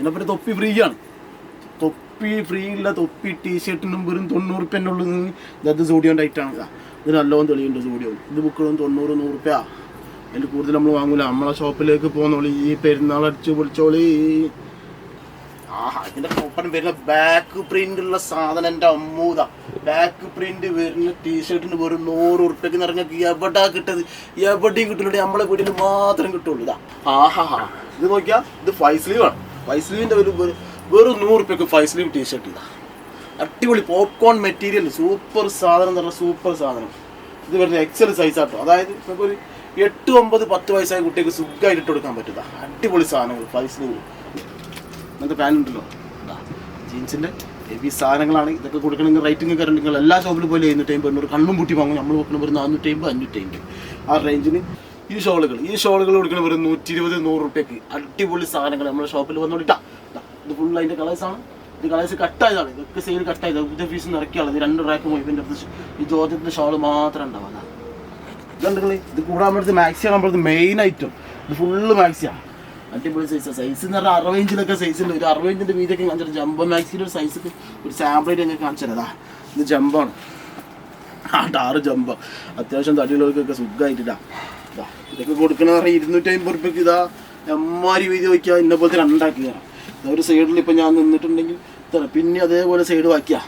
ഇതിനെപ്പറ്റി തൊപ്പി ഫ്രീ ആണ്. തൊപ്പി ഫ്രീ ഇല്ല. തൊപ്പി ടീഷർട്ടിനും വെറും 90 റുപ്യൻ്റെ ഉള്ളിൽ നിന്ന് ഇത് സൂഡിയോൻ്റെ ഐറ്റാണ്. ഇത് നല്ലോണം തെളിയുണ്ട് സൂഡിയോ. ഇത് ബുക്കുകളും 90-100 റുപ്യ. അതിൽ കൂടുതൽ നമ്മൾ വാങ്ങൂല. നമ്മളെ ഷോപ്പിലേക്ക് പോകുന്നോളി. ഈ പെരുന്നാൾ അടിച്ച് പൊളിച്ചോളി. ഇതിൻ്റെ ഒപ്പം വരുന്ന ബാക്ക് പ്രിന്റ് ഉള്ള സാധനം എൻ്റെ അമ്മൂത. ബാക്ക് പ്രിന്റ് വരുന്ന ടീഷർട്ടിന് വെറും 100 റുപ്യക്ക് നിറഞ്ഞൊക്കെ എവിടാ കിട്ടത്? എവിടെയും കിട്ടുന്നുണ്ട്. നമ്മളെ വീട്ടിൽ മാത്രം കിട്ടുള്ളൂ. ഇതാ ഇത് നോക്കിയാൽ ഇത് 5 സ്ലീവ് ആണ്. 5 സ്ലീവിൻ്റെ വെറും 100 റുപ്യക്ക് 5 സ്ലീവ് ടീഷർട്ട്. ഇതാ അടിപൊളി പോപ്കോൺ മെറ്റീരിയൽ. സൂപ്പർ സാധനം എന്ന് പറഞ്ഞാൽ സൂപ്പർ സാധനം. ഇത് വരുന്ന എക്സൽ സൈസ് ആട്ടോ. അതായത് നമുക്കൊരു 8, 9, 10 വയസ്സായ കുട്ടികൾക്ക് സുഖമായിട്ട് ഇട്ട് കൊടുക്കാൻ പറ്റുക. അടിപൊളി സാധനങ്ങൾ 5 സ്ലീവ്. അങ്ങനത്തെ പാൻറ് ഉണ്ടല്ലോ. ജീൻസിൻ്റെ ഹെവി സാധനങ്ങളാണ്. ഇതൊക്കെ കൊടുക്കണമെങ്കിൽ റേറ്റിംഗ് കയറി നിങ്ങൾ എല്ലാ ഷോപ്പിലും പോലെ 750 കണ്ണും പൂട്ടി വാങ്ങും. നമ്മൾ നോക്കുന്ന വെറും 450, 550 ആ റേഞ്ചിന്. ഈ ഷോളുകൾ കൊടുക്കണ വെറും 120, 100 റുപ്യക്ക് അടിപൊളി സാധനങ്ങൾ നമ്മുടെ ഷോപ്പിൽ വന്നോളിട്ടാ. ഇത് ഫുൾ അതിൻ്റെ കളേഴ്സാണ്. ഇത് കളേഴ്സ് കട്ടായതാണ്. ഇതൊക്കെ സെയിൽ കട്ടായത്. ഇതിൻ്റെ ഫീസ് നിറക്കിയാണ്. ഇത് 2 റാക്ക് പോയി. ഇതിൻ്റെ ഈ ജോർജറ്റിൻ്റെ ഷോള് മാത്രം ഉണ്ടാവുക. ഇതുണ്ടെങ്കിൽ ഇത് കൂടാൻ പറ്റുന്ന മാക്സിയാണ് നമ്മുടെ മെയിൻ ഐറ്റം. ഇത് ഫുള്ള് മാക്സിയാണ്. അടിപൊളി സൈസ് എന്ന് പറഞ്ഞാൽ 60 ഇഞ്ചിലൊക്കെ സൈസ് ഉണ്ട്. ഒരു 60 ഇഞ്ചിൻ്റെ വീതൊക്കെ കാണിച്ചത്. ജംബോ മാക്സിൻ്റെ ഒരു സൈസൊക്കെ ഒരു സാമ്പിളായിട്ട് ഞങ്ങൾക്ക് കാണിച്ചതാ. ഇത് ജംബാണ്. Tar jumbo. അത്യാവശ്യം തടിയുള്ളവർക്കൊക്കെ സുഖമായിട്ടില്ല. ഇതൊക്കെ കൊടുക്കണമെന്ന് പറഞ്ഞാൽ 250 റുപ്യക്ക്. ഇതാ എമ്മാരി വീതി വയ്ക്കുക. ഇന്ന പോലത്തെ 2 ആക്കി തരാം. ഒരു സൈഡിൽ ഇപ്പം ഞാൻ നിന്നിട്ടുണ്ടെങ്കിൽ പിന്നെ അതേപോലെ സൈഡ് വാക്കിയാ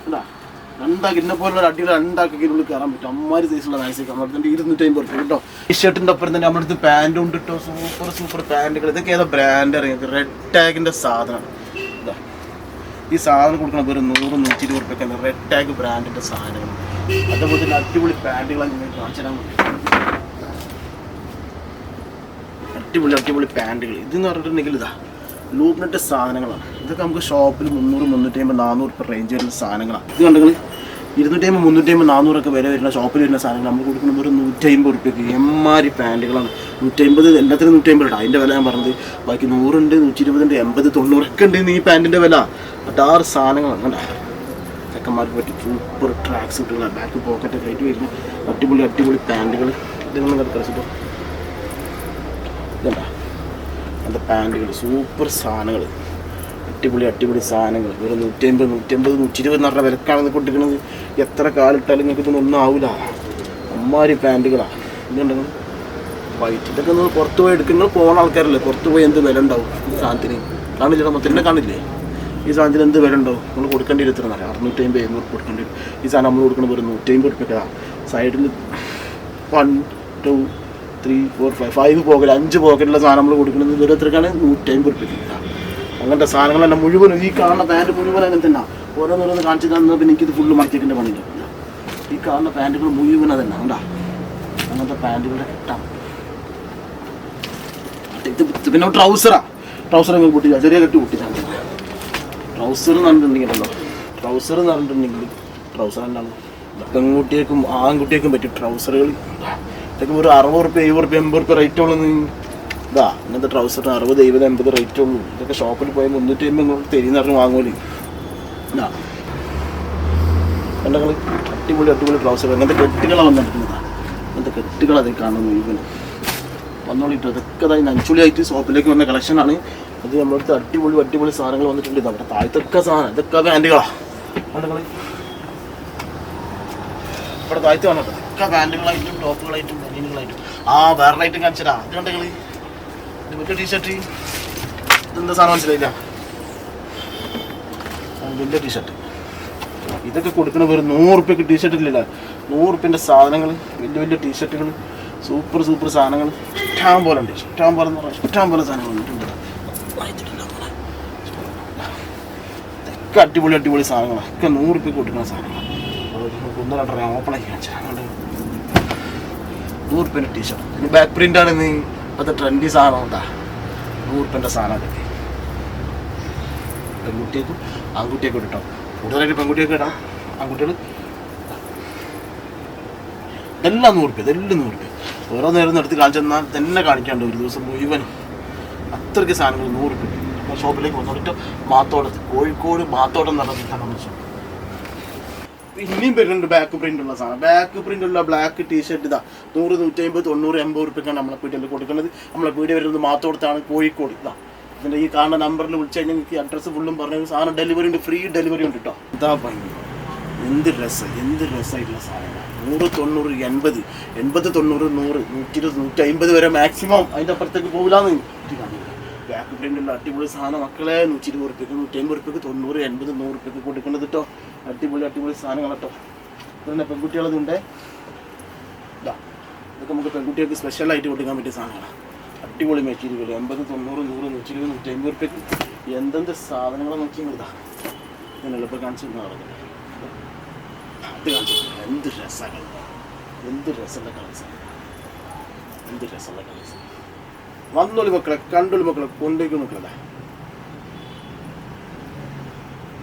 അല്ല 2 ആക്കി. ഇന്ന പോലുള്ള അടിയിൽ 2 ആക്കി ഉള്ളിൽ കയറാൻ പറ്റും. അമ്മാരി സൈസുള്ള മാക്സിക്ക് നമ്മുടെ 250 റുപ്യ കേട്ടോ. ടീഷർട്ടിൻ്റെ ഒപ്പം തന്നെ നമ്മുടെ അടുത്ത് പാൻറ്റും ഉണ്ട് കേട്ടോ. സൂപ്പർ പാൻറ്റുകൾ. ഇതൊക്കെ ഏതാ ബ്രാൻഡ് അറിയാം. റെഡ് ടാഗിൻ്റെ സാധനമാണ്. ഇതാ ഈ സാധനം കൊടുക്കണം വെറും 100-120 റുപ്യക്കാണ്. റെഡ് ടാഗ് ബ്രാൻഡിൻ്റെ സാധനങ്ങൾ. അതേപോലെ തന്നെ അടിപൊളി പാൻറ്റുകളാണ് നിങ്ങൾക്ക് കാണിച്ചു തരാൻ പറ്റും. അടിപൊളി പാൻറ്റുകൾ. ഇതെന്ന് പറഞ്ഞിട്ടുണ്ടെങ്കിൽ ഇതാ ലൂപ്നെറ്റ് സാധനങ്ങളാണ്. ഇതൊക്കെ നമുക്ക് ഷോപ്പിൽ 300, 350, 400 റുപ്യ റേഞ്ച് വരുന്ന സാധനങ്ങളാണ്. ഇത് കണ്ടെങ്കിൽ 250, 350, 400 ഒക്കെ വില വരുന്ന ഷോപ്പിൽ വരുന്ന സാധനങ്ങൾ നമ്മൾ കൊടുക്കുന്നത് ഒരു 150 റുപ്യക്ക്. എമ്മാരി പാൻറ്റുകളാണ്. 150 എല്ലാത്തിനും 150 ഇടാം. അതിൻ്റെ വില ഞാൻ പറഞ്ഞത്. ബാക്കി 100 ഉണ്ട്, 120, 80, 90 ഒക്കെ ഉണ്ട് ഈ പാൻറ്റിൻ്റെ വില. 6 സാധനങ്ങളാണ് കണ്ട. ചെക്കന്മാർക്ക് പറ്റി സൂപ്പർ ട്രാക്ക് സൂട്ടുകളാണ്. ബാക്ക് പോക്കറ്റൊക്കെ ആയിട്ട് വരുന്ന അടിപൊളി പാൻറ്റുകൾ. ഇതൊന്നും കിടച്ചിട്ടോ ഇതണ്ട அந்த പാൻറ്റുകൾ. സൂപ്പർ സാധനങ്ങൾ. അടിപൊളി സാധനങ്ങൾ. വെറും 150, 120 എന്ന് പറഞ്ഞ വിലക്കാണെന്ന് കൊണ്ടിരിക്കുന്നത്. എത്ര കാലിട്ടാലും നിങ്ങൾക്ക് ഇതൊന്നും ആവില്ല. അമ്മാരി പാൻറ്റുകളാണ്. ഇതുണ്ടെങ്കിൽ വൈറ്റ്. ഇതൊക്കെ നിങ്ങൾ പുറത്ത് പോയി എടുക്കുന്നത് പോകുന്ന ആൾക്കാരല്ലേ. പുറത്ത് പോയി എന്ത് വില ഉണ്ടാവും ഈ സാധനത്തിന്? കാണില്ല. മൊത്തം കാണില്ലേ ഈ സാധനത്തിന് എന്ത് വില ഉണ്ടാവും? നമ്മൾ കൊടുക്കേണ്ടി വരും. എത്ര 650, 700 കൊടുക്കേണ്ടി വരും. ഈ സാധനം നമ്മൾ കൊടുക്കുന്നത് വെറും 150 റുപ്യക്കാണ്. സൈഡിൽ 1, 2, 3, 4, 5 പോക്കറ്റ് 5 പോക്കറ്റുള്ള സാധനം നമ്മൾ കൊടുക്കുന്നത് ഓരോരുത്തർക്കാണ് 150 റുപ്യക്ക്. അങ്ങനത്തെ സാധനങ്ങളെല്ലാം മുഴുവനും ഈ കാണുന്ന പാൻറ്റ് മുഴുവൻ അങ്ങനെ തന്നെ. ഓരോന്നോരോന്ന് കാണിച്ചു തന്നാൽ പിന്നെ എനിക്കിത് ഫുള്ള് മാറ്റിയേക്കേണ്ട പണിയില്ല. ഈ കാണുന്ന പാൻറ്റുകൾ മുഴുവൻ അതന്നെ കണ്ടാ. അങ്ങനത്തെ പാൻറ്റുകളുടെ കിട്ടാം. പിന്നെ ട്രൗസർ നിങ്ങൾക്ക് പൊട്ടില്ല. ചെറിയ കെട്ട് പൊട്ടിച്ചാൽ ട്രൗസർ എന്ന് പറഞ്ഞിട്ടുണ്ടെങ്കിലല്ലോ. ട്രൗസർ എന്താണ് പെൺകുട്ടിയേക്കും ആൺകുട്ടിയേക്കും പറ്റും ട്രൗസറുകൾ. ഇതൊക്കെ ഒരു 60 റുപ്യ, 70 റുപ്യ, 80 റുപ്യ റേറ്റ് ഉള്ളൂ. ഇതാ ഇങ്ങനത്തെ ട്രൗസറിന് 60, 70, 80 റേറ്റ് ഉള്ളൂ. ഇതൊക്കെ ഷോപ്പിൽ പോയി 350 തെരിയെന്ന് പറഞ്ഞ് വാങ്ങൂലേ. ഇതാ കണ്ടങ്ങൾ അടിപൊളി ട്രൗസർ. അങ്ങനത്തെ കെട്ടുകളാണ് വന്നിരിക്കുന്നതാണ്. അങ്ങനത്തെ കെട്ടുകൾ അതിൽ കാണുന്നു മുഴുവനും വന്നോളിട്ടോ. ഇതൊക്കെ അതായത് നഞ്ചുളിയായിട്ട് ഷോപ്പിലേക്ക് വന്ന കളക്ഷനാണ്. അത് നമ്മളടുത്ത് അടിപൊളി സാധനങ്ങൾ വന്നിട്ടുണ്ട്. നമ്മുടെ താഴത്തൊക്കെ സാധനം ഇതൊക്കെ പാൻറ്റുകളാണ്. കണ്ടങ്ങൾ ഇവിടെ താഴത്ത് വന്നിട്ട് ഇതൊക്കെ പാൻറ്റുകളായിട്ടും ടോപ്പുകളായിട്ടും ബനിയനുകളായിട്ടും. വേറെ ലൈറ്റും കാണിച്ചതാ. ഇത് കണ്ടെങ്കിൽ ഇത് മറ്റേ ടീഷർട്ട്. ഇതെന്താ സാധനം മനസ്സിലായില്ല. വലിയ ടീഷർട്ട്. ഇതൊക്കെ കൊടുക്കുന്ന വെറും 100 റുപ്യക്ക് ടീഷർട്ട് ഇല്ല. 100 റുപ്യൻ്റെ സാധനങ്ങൾ. വലിയ ടീഷർട്ടുകൾ. സൂപ്പർ സാധനങ്ങൾ ഇഷ്ടം പോലെ ഉണ്ട്. ഇഷ്ടം പോലെ സാധനങ്ങൾ വന്നിട്ടുണ്ട്. ഇതൊക്കെ അടിപൊളി സാധനങ്ങളാണ്. ഒക്കെ 100 റുപ്യക്ക് കൊടുക്കുന്ന സാധനങ്ങൾ. 1-2 ഓപ്പണാക്കി കാണിച്ചാൽ 100 റുപ്യൻ്റെ ടീഷർട്ട്. പിന്നെ ബാക്ക് പ്രിൻ്റ് ആണെന്ന് ഇപ്പോഴത്തെ ട്രെൻഡി സാധനം ഉണ്ടാ. 100 റുപ്യൻ്റെ സാധനം അതൊക്കെ പെൺകുട്ടിയേക്കും ആൺകുട്ടിയേക്കും ഇട്ടോ. കൂടുതലായിട്ട് പെൺകുട്ടിയൊക്കെ ഇടാം. ആൺകുട്ടികൾ എല്ലാം 100 റുപ്യ. ഇതെല്ലാം 100 റുപ്യ. ഓരോ നേരം എടുത്ത് കാണിച്ചു തന്നാൽ തന്നെ കാണിക്കാണ്ട് ഒരു ദിവസം മുഴുവൻ. അത്രയ്ക്ക് സാധനങ്ങൾ 100 റുപ്യ. ഷോപ്പിലേക്ക് വന്നിട്ട് കോഴിക്കോട് മാത്തോട്ടം നടന്നിട്ടാണ് നമ്മൾ ഷോപ്പ്. ഇനിയും വരുന്നുണ്ട് ബാക്ക് പ്രിൻ്റുള്ള സാധനം. ബാക്ക് പ്രിൻ്റുള്ള ബ്ലാക്ക് ടീഷർട്ട്. ഇതാ 100, 150, 90, 80 റുപ്യക്കാണ് നമ്മളെ പീടികയിൽ കൊടുക്കുന്നത്. നമ്മളെ പീടിക വരുന്നത് മാത്തോടത്താണ്, കോഴിക്കോട്. ഇതാ ഇതിൻ്റെ ഈ കാണുന്ന നമ്പറിൽ വിളിച്ചു കഴിഞ്ഞാൽ നിങ്ങൾക്ക് അഡ്രസ്സ് ഫുള്ളും പറഞ്ഞു സാധനം ഡെലിവറി ഉണ്ട്, ഫ്രീ ഡെലിവറി ഉണ്ട് കേട്ടോ. എന്താ ഭംഗി, എന്ത് രസമായിട്ടുള്ള സാധനമാണ്. 100, 90, 80, 80, 90, 100, 120, 150 വരെ മാക്സിമം. അതിൻ്റെ അപ്പുറത്തേക്ക് പോകില്ലാന്ന് ബാക്ക് പ്രിൻ്റുള്ള അടിപൊളി സാധനം മക്കളെ. 120 റുപ്യക്ക്, 150 റുപ്യക്ക്, 90, 80, 100 റുപ്യക്ക് കൊടുക്കുന്നത് കേട്ടോ. അടിപൊളി സാധനങ്ങൾ കേട്ടോ. ഇതന്നെ പെൺകുട്ടികളതുണ്ട്. ഇതൊക്കെ നമുക്ക് പെൺകുട്ടികൾക്ക് സ്പെഷ്യലായിട്ട് കൊടുക്കാൻ പറ്റിയ സാധനങ്ങളാണ്. അടിപൊളി മെറ്റീരിയൽ. 80, 90, 100, 120, 150 റുപ്യക്ക് എന്തെന്ത് സാധനങ്ങളെ നോക്കിയതാ. ഞാൻ എളുപ്പം കാണിച്ചു നടക്കുന്നത് അത് കാണിച്ചു. എന്ത് രസമാണ്, എന്ത് രസമുള്ള കളേഴ്സാണ്, എന്ത് രസമുള്ള കളേഴ്സ്. വന്നോളി മക്കളെ, കണ്ടോളി മക്കളെ, കൊണ്ടേക്ക് മക്കളെ.